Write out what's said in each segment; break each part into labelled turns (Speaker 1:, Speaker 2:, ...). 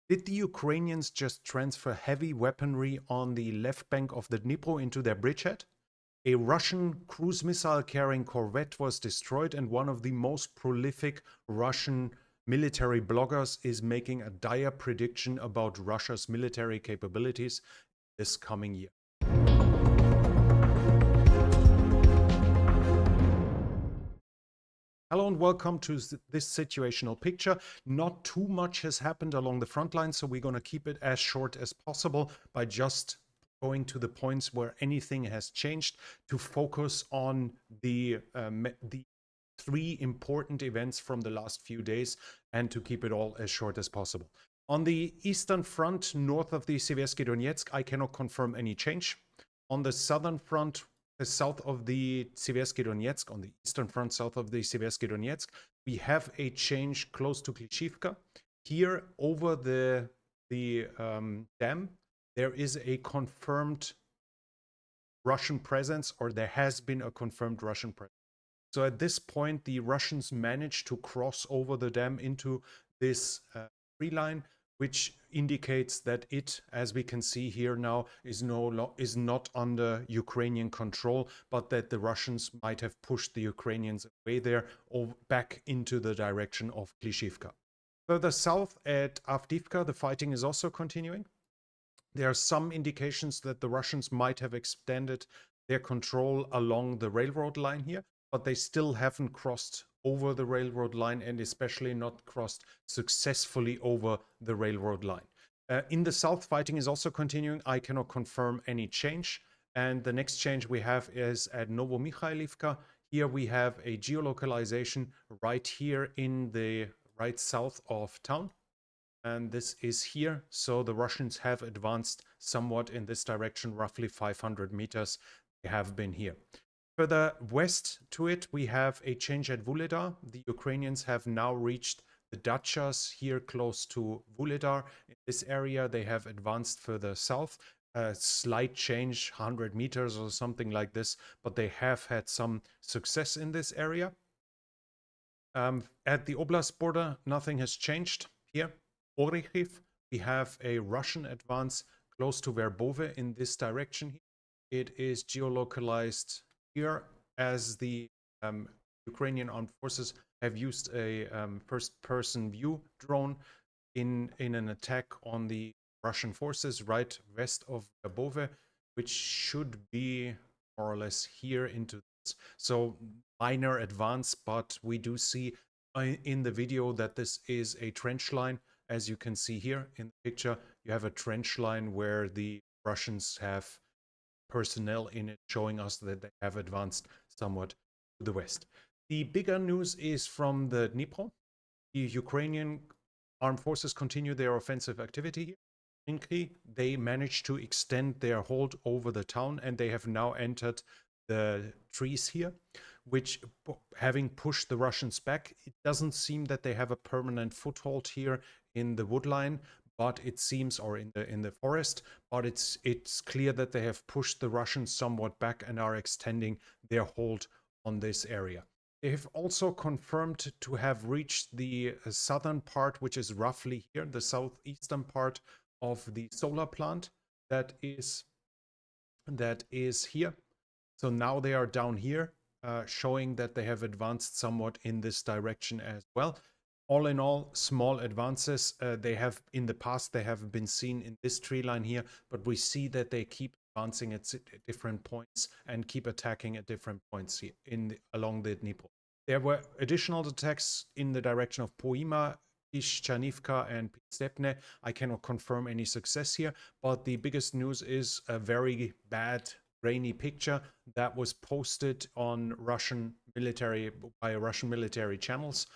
Speaker 1: Did the Ukrainians just transfer heavy weaponry on the left bank of the Dnipro into their bridgehead? A Russian cruise missile carrying corvette was destroyed, and one of the most prolific Russian military bloggers is making a dire prediction about Russia's military capabilities this coming year. Hello and welcome to this situational picture. Not too much has happened along the front line, so we're going to keep it as short as possible by just going to the points where anything has changed to focus on the three important events from the last few days and to keep it all as short as possible. On the eastern front, north of the Seversky Donetsk, I cannot confirm any change. On the southern front, south of the Seversky Donetsk, on the eastern front south of the Seversky Donetsk, we have a change close to Klishivka. Here over the dam, there is a confirmed Russian presence, or there has been a confirmed Russian presence. So at this point, the Russians managed to cross over the dam into this tree line, which indicates that it, as we can see here now, is not under Ukrainian control, but that the Russians might have pushed the Ukrainians away there or back into the direction of Klishivka. Further south at Avdiivka, the fighting is also continuing. There are some indications that the Russians might have extended their control along the railroad line here, but they still haven't crossed over the railroad line, and especially not crossed successfully over the railroad line. In the south, fighting is also continuing. I cannot confirm any change. And the next change we have is at Novomikhailivka. Here we have a geolocalization right here in the right south of town. And this is here. So the Russians have advanced somewhat in this direction, roughly 500 meters. They have been here. Further west to it, we have a change at Vuhledar. The Ukrainians have now reached the dachas here close to Vuhledar. In this area, they have advanced further south. A slight change, 100 meters or something like this, but they have had some success in this area. At the Oblast border, nothing has changed. Here, Orikhiv, we have a Russian advance close to Verbove in this direction. It is geolocalized here, as the Ukrainian armed forces have used a first-person view drone in an attack on the Russian forces right west of Verbove, which should be more or less here into this. So minor advance, but we do see in the video that this is a trench line. As you can see here in the picture, you have a trench line where the Russians have personnel in it, showing us that they have advanced somewhat to the west. The bigger news is from the Dnipro. The Ukrainian armed forces continue their offensive activity here. In Kri, they managed to extend their hold over the town, and they have now entered the trees here, which, having pushed the Russians back, it doesn't seem that they have a permanent foothold here in the woodline, but it seems, or in the forest, but it's clear that they have pushed the Russians somewhat back and are extending their hold on this area. They have also confirmed to have reached the southern part, which is roughly here, the southeastern part of the solar plant that is here. So now they are down here, showing that they have advanced somewhat in this direction as well. All in all, small advances. They have, in the past, they have been seen in this tree line here, but we see that they keep advancing at different points and keep attacking at different points here along the Dnipro. There were additional attacks in the direction of Poima, Piszczanivka, and Stepne. I cannot confirm any success here, but the biggest news is a very bad grainy picture that was posted on by Russian military channels.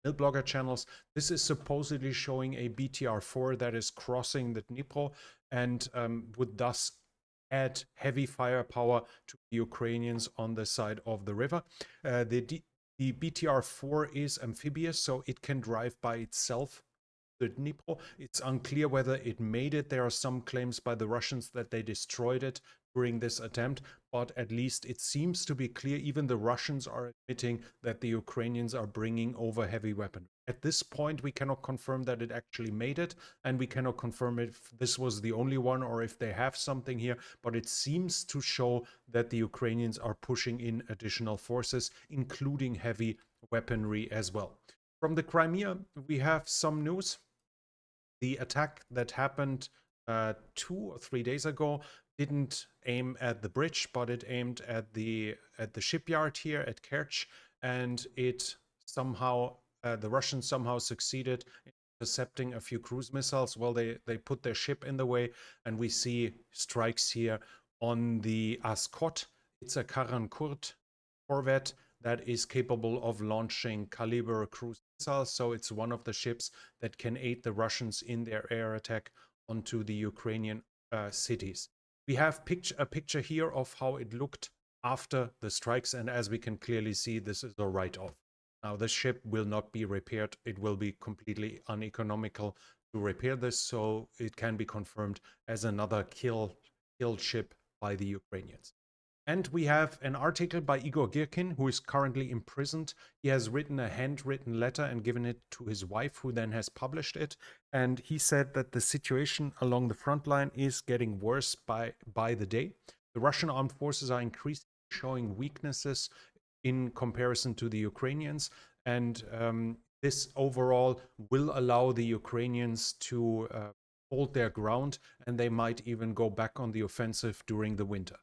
Speaker 1: Milblogger channels. This is supposedly showing a BTR-4 that is crossing the Dnipro and would thus add heavy firepower to the Ukrainians on the side of the river. The BTR-4 is amphibious, so it can drive by itself the Dnipro. It's unclear whether it made it. There are some claims by the Russians that they destroyed it during this attempt, but at least it seems to be clear. Even the Russians are admitting that the Ukrainians are bringing over heavy weaponry. At this point, we cannot confirm that it actually made it, and we cannot confirm if this was the only one or if they have something here, but it seems to show that the Ukrainians are pushing in additional forces, including heavy weaponry as well. From the Crimea, we have some news. The attack that happened 2 or 3 days ago didn't aim at the bridge, but it aimed at the shipyard here at Kerch, and it somehow the Russians somehow succeeded in intercepting a few cruise missiles. Well, they put their ship in the way, and we see strikes here on the Ascot. It's a Karankurt corvette that is capable of launching caliber cruise missiles. So it's one of the ships that can aid the Russians in their air attack onto the Ukrainian cities. We have a picture here of how it looked after the strikes, and as we can clearly see, this is a write-off. Now, this ship will not be repaired. It will be completely uneconomical to repair this, so it can be confirmed as another killed ship by the Ukrainians. And we have an article by Igor Girkin, who is currently imprisoned. He has written a handwritten letter and given it to his wife, who then has published it. And he said that the situation along the front line is getting worse by the day. The Russian armed forces are increasingly showing weaknesses in comparison to the Ukrainians. And this overall will allow the Ukrainians to hold their ground, and they might even go back on the offensive during the winter.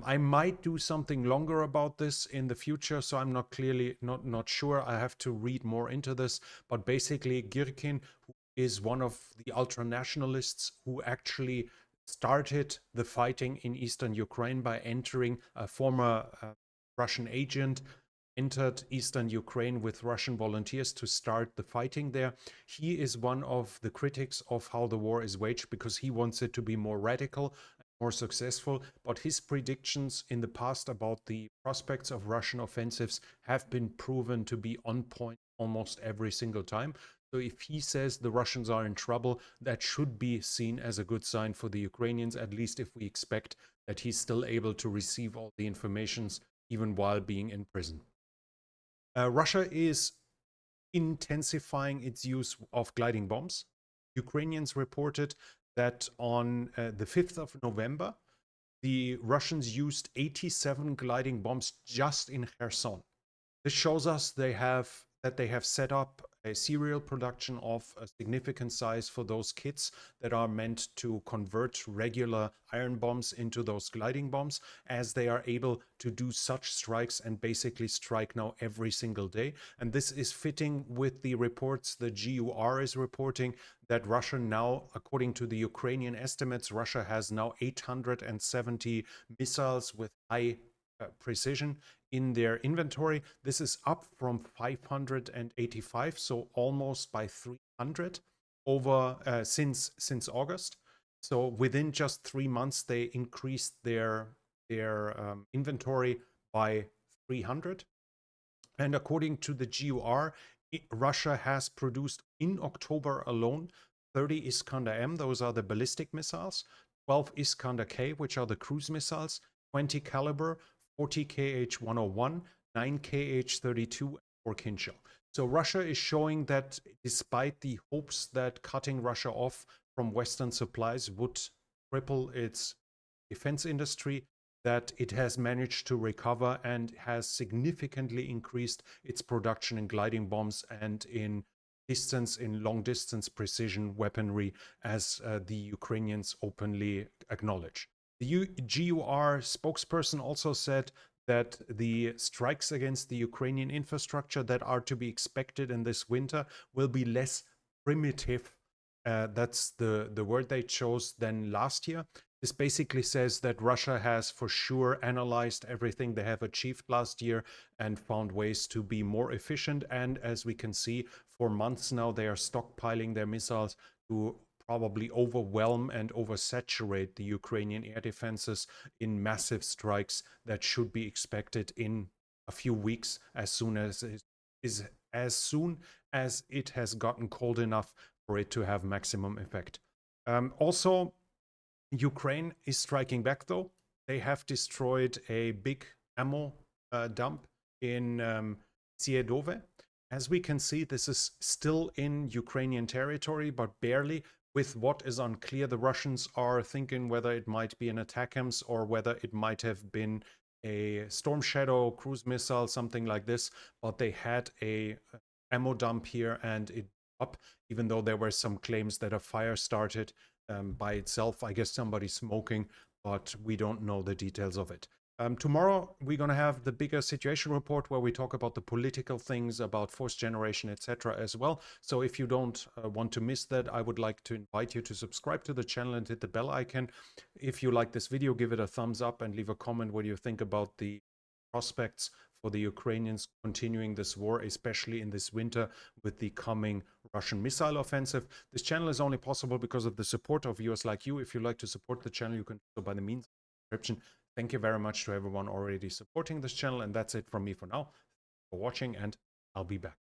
Speaker 1: I might do something longer about this in the future, so I'm not sure. I have to read more into this. But basically, Girkin is one of the ultra-nationalists who actually started the fighting in eastern Ukraine by entering a former Russian agent, entered eastern Ukraine with Russian volunteers to start the fighting there. He is one of the critics of how the war is waged because he wants it to be more radical, more successful, but his predictions in the past about the prospects of Russian offensives have been proven to be on point almost every single time. So if he says the Russians are in trouble, that should be seen as a good sign for the Ukrainians, at least if we expect that he's still able to receive all the informations even while being in prison. Russia is intensifying its use of gliding bombs. Ukrainians reported that on the 5th of November, the Russians used 87 gliding bombs just in Kherson. This shows us they have set up a serial production of a significant size for those kits that are meant to convert regular iron bombs into those gliding bombs, as they are able to do such strikes and basically strike now every single day. And this is fitting with the reports the GUR is reporting that Russia now, according to the Ukrainian estimates, Russia has now 870 missiles with high precision in their inventory. This is up from 585, so almost by 300 over since August. So within just 3 months, they increased their inventory by 300. And according to the GUR, Russia has produced in October alone 30 Iskander-M, those are the ballistic missiles, 12 Iskander-K, which are the cruise missiles, 20 caliber, 40 KH-101, 9 KH-32, and 4 Kinjal. So Russia is showing that despite the hopes that cutting Russia off from Western supplies would cripple its defense industry, that it has managed to recover and has significantly increased its production in gliding bombs and in long distance precision weaponry, as the Ukrainians openly acknowledge. The GUR spokesperson also said that the strikes against the Ukrainian infrastructure that are to be expected in this winter will be less primitive, that's the word they chose, than last year. This basically says that Russia has for sure analyzed everything they have achieved last year and found ways to be more efficient. And as we can see, for months now, they are stockpiling their missiles to probably overwhelm and oversaturate the Ukrainian air defenses in massive strikes that should be expected in a few weeks, as soon as it has gotten cold enough for it to have maximum effect. Also, Ukraine is striking back, though. they have destroyed a big ammo dump in Siedove. As we can see, this is still in Ukrainian territory, but barely. With what is unclear, the Russians are thinking whether it might be an ATACMS or whether it might have been a Storm Shadow cruise missile, something like this. But they had a ammo dump here and it up, even though there were some claims that a fire started by itself. I guess somebody smoking, but we don't know the details of it. Tomorrow, we're going to have the bigger situation report where we talk about the political things, about fourth generation, etc. as well. So if you don't want to miss that, I would like to invite you to subscribe to the channel and hit the bell icon. If you like this video, give it a thumbs up and leave a comment what you think about the prospects for the Ukrainians continuing this war, especially in this winter with the coming Russian missile offensive. This channel is only possible because of the support of viewers like you. If you like to support the channel, you can do so by the means of the description. Thank you very much to everyone already supporting this channel, and that's it from me for now. Thanks for watching, and I'll be back.